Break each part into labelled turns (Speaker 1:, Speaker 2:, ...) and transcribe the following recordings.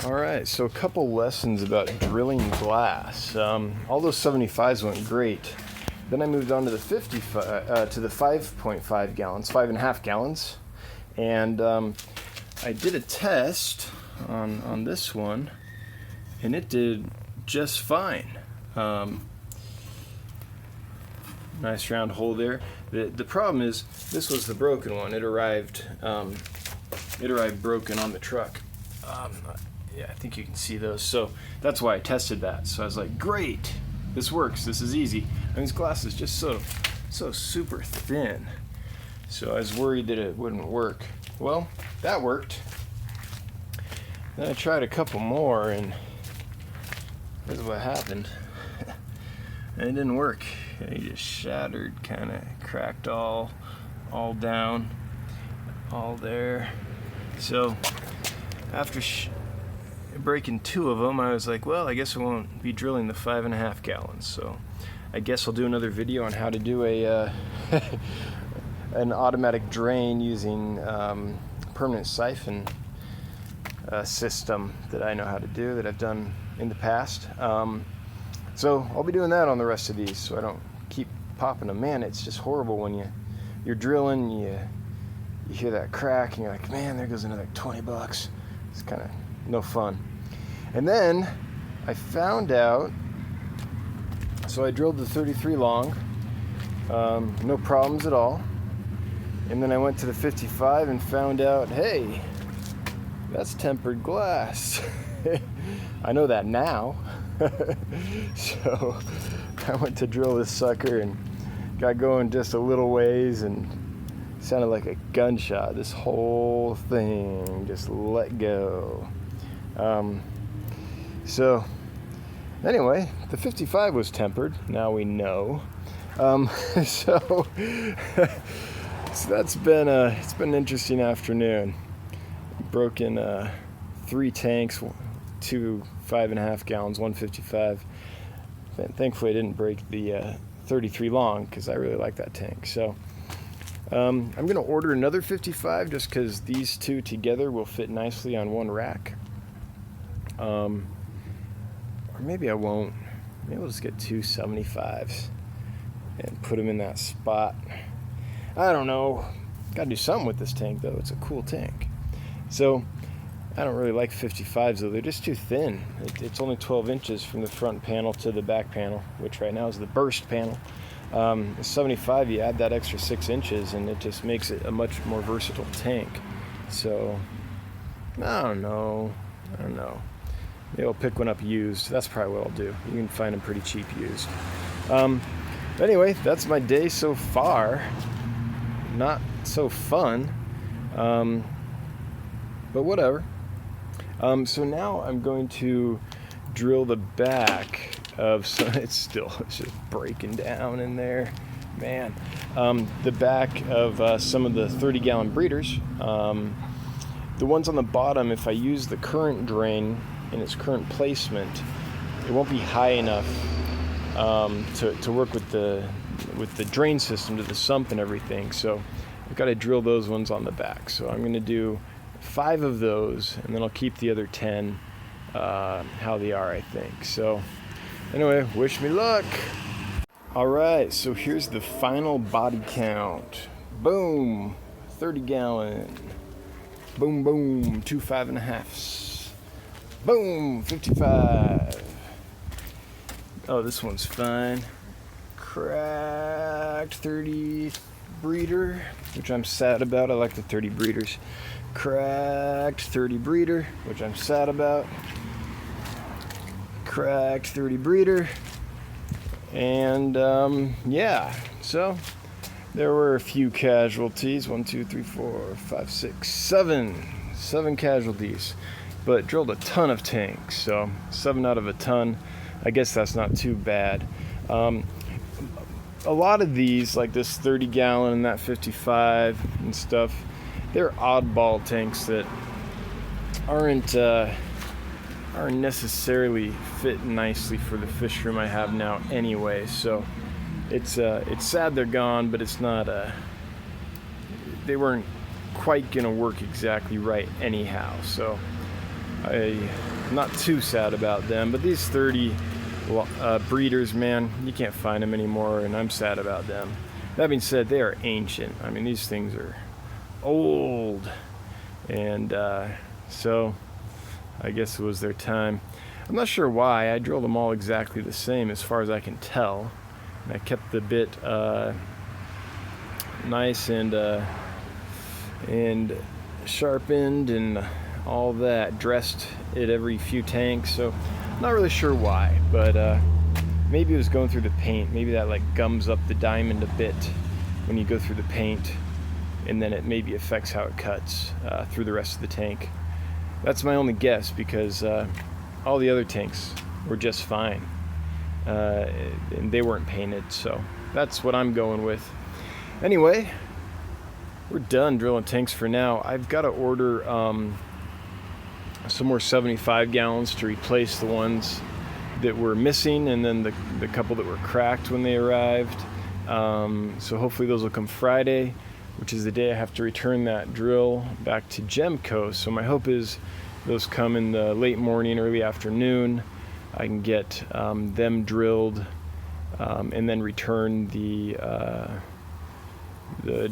Speaker 1: Alright, so a couple lessons about drilling glass. All those 75s went great. Then I moved on to the 5.5 gallons, 5.5 gallons. And I did a test on this one, and it did just fine. Nice round hole there. The problem is, this was the broken one. It arrived broken on the truck. Yeah, I think you can see those. So that's why I tested that. So I was like, great, this works. This is easy. And this glass is just so super thin. So I was worried that it wouldn't work. Well, that worked. Then I tried a couple more, and this is what happened. And it didn't work. It just shattered, kind of cracked all down, all there. So after breaking two of them, I was like, well, I guess I won't be drilling the 5.5 gallons. So I guess I'll do another video on how to do a an automatic drain using permanent siphon system that I know how to do, that I've done in the past. So I'll be doing that on the rest of these, so I don't keep popping them. Man, it's just horrible when you're drilling, you hear that crack, and you're like, man, there goes another $20. It's kind of no fun. And then I found out, so I drilled the 33 long, no problems at all. And then I went to the 55 and found out, hey, that's tempered glass. I know that now. So I went to drill this sucker and got going just a little ways, and sounded like a gunshot. This whole thing just let go. So anyway, the 55 was tempered. Now we know. So that's been it's been an interesting afternoon. Broken 3 tanks, 2 5.5 gallons, 155. Thankfully I didn't break the 33 long, because I really like that tank. So I'm going to order another 55 just because these two together will fit nicely on one rack. Or maybe I won't. Maybe I'll just get 2 75s and put them in that spot. I don't know. Got to do something with this tank, though. It's a cool tank. So I don't really like 55s, though. They're just too thin. It's only 12 inches from the front panel to the back panel, which right now is the burst panel. The 75, you add that extra 6 inches, and it just makes it a much more versatile tank. So I don't know. Maybe I'll pick one up used. That's probably what I'll do. You can find them pretty cheap used. Anyway, that's my day so far. Not so fun, but whatever. So now I'm going to drill the back of some. It's just breaking down in there, man. The back of some of the 30-gallon breeders. The ones on the bottom, if I use the current drain in its current placement, it won't be high enough to work with the drain system to the sump and everything. So I've got to drill those ones on the back. So I'm going to do 5 of those, and then I'll keep the other 10 how they are, I think. So anyway, wish me luck. All right, so here's the final body count. Boom, 30 gallon. Boom, boom, 2 5.5s. Boom, 55. Oh, this one's fine. Cracked 30 breeder, which I'm sad about. I like the 30 breeders. Cracked 30 breeder, which I'm sad about. Cracked 30 breeder. And yeah, so there were a few casualties. 1, 2, 3, 4, 5, 6, 7 casualties, but drilled a ton of tanks. So 7 out of a ton. I guess that's not too bad. A lot of these, like this 30 gallon and that 55 and stuff, they're oddball tanks that aren't necessarily fit nicely for the fish room I have now anyway. So it's sad they're gone, but it's not they weren't quite gonna work exactly right anyhow. So I'm not too sad about them, but these 30 breeders, man, you can't find them anymore, and I'm sad about them. That being said, they are ancient. I mean, these things are old, and so I guess it was their time. I'm not sure why. I drilled them all exactly the same as far as I can tell, and I kept the bit nice and sharpened and all that, dressed it every few tanks, so not really sure why, but maybe it was going through the paint. Maybe that like gums up the diamond a bit when you go through the paint, and then it maybe affects how it cuts through the rest of the tank. That's my only guess, because all the other tanks were just fine, and they weren't painted, so that's what I'm going with. Anyway, we're done drilling tanks for now. I've got to order some more 75 gallons to replace the ones that were missing, and then the couple that were cracked when they arrived. So hopefully those will come Friday, which is the day I have to return that drill back to Gemco. So my hope is those come in the late morning, early afternoon. I can get them drilled and then return the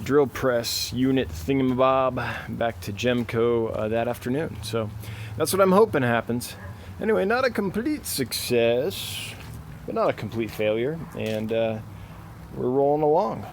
Speaker 1: drill press unit thingamabob back to Gemco that afternoon. So that's what I'm hoping happens. Anyway, not a complete success, but not a complete failure, and we're rolling along.